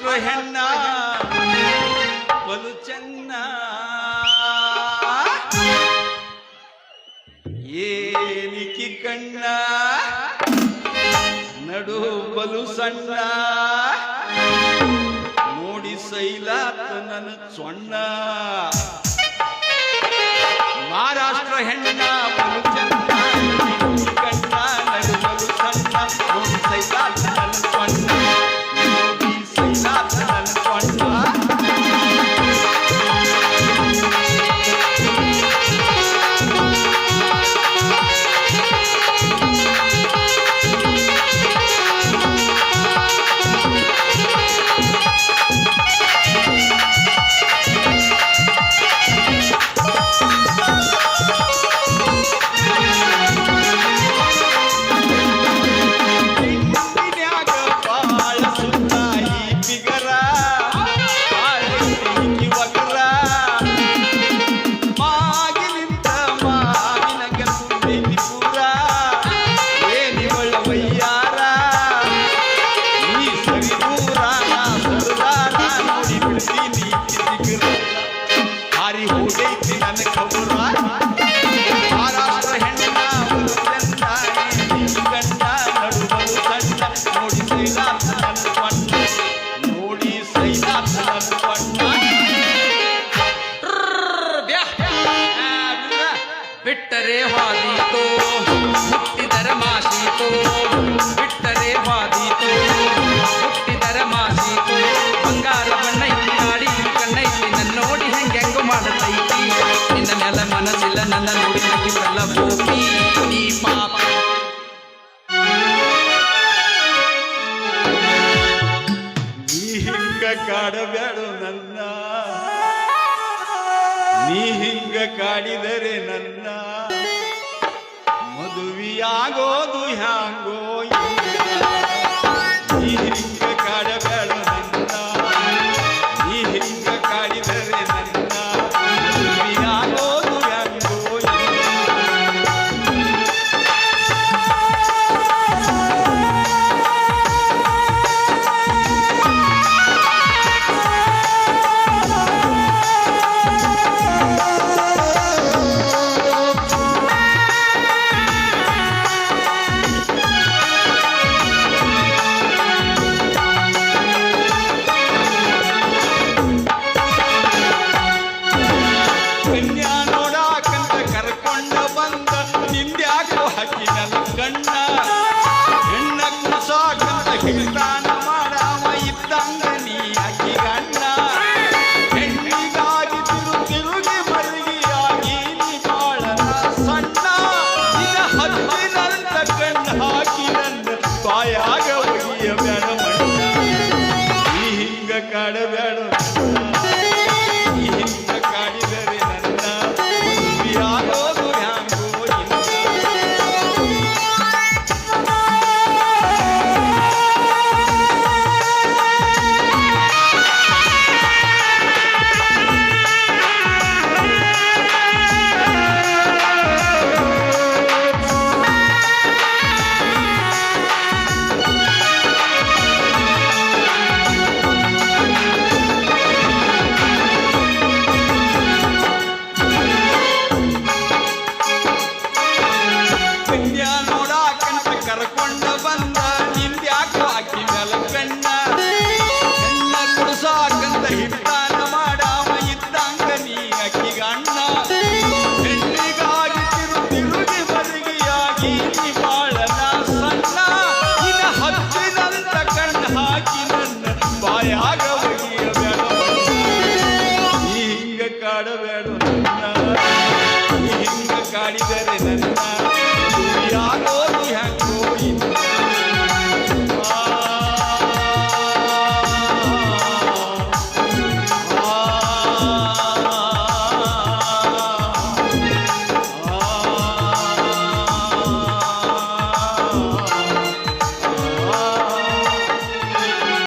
ಮಹಾರಾಷ್ಟ್ರ ಹೆಣ್ಣ ಬಲು ಚೆನ್ನ ಏನಿಕಿ ಕಣ್ಣ ನಡು ಬಲು ಸಣ್ಣ ನೋಡಿ ಸೈಲಾತ ನನ್ನ ಸೊಣ್ಣ ಮಹಾರಾಷ್ಟ್ರ ಹೆಣ್ಣ ಬಲು ಚೆನ್ನ ಕಣ್ಣ ನಡು ಬಲು ಸಣ್ಣ ನೋಡಿ ಸೈಲಾತ ನನ್ನ ಸೊಣ್ಣ ನೋಡಿ ಸೈಲಾತ ನನ್ನ ಸೊಣ್ಣ ಬಿಟ್ಟರೆ ವಾದೀತೋ ಹುಟ್ಟಿದರ ಮಾಸೀತೋ ಬಿಟ್ಟರೆ ವಾದೀತೋ ಹುಟ್ಟಿದರ ಮಾಸೀತೋ ಬಂಗಾರ ಬಣ್ಣೈತಿ ಗಾಡಿ ಕಣ್ಣೈತಿ ನನ್ನ ನೋಡಿ ಹೆಂಗೆಂಗು ಮಾಡತೈತಿ ನಿನ್ನ ನೆಲ ಮನಸ್ಸಿಲ್ಲ ನನ್ನ ನೋಡಿ ನಗಿಸಲ್ಲ ಗೋಪಿ ನೀ ಪಾಪ ನೀ ಹಿಂಗ ಕಾಡಬೇಡು ನನ್ನ ನೀ ಹಿಂಗ ಕಾಡಿದರೆ ನನ್ನ ಮದುವೆಯಾಗೋದು ಹ್ಯಾಂಗೋ ನೀ ಹಿಂಗ ಕಾಡಬೇಡ ನನ್ನ ನೀ ಹಿಂಗ ಕಾಡಿದರೆ ನನ್ನ ಮದುವೆಯಾಗೋದು ಹ್ಯಾಂಗೋ ಕಾಡಬೇಡ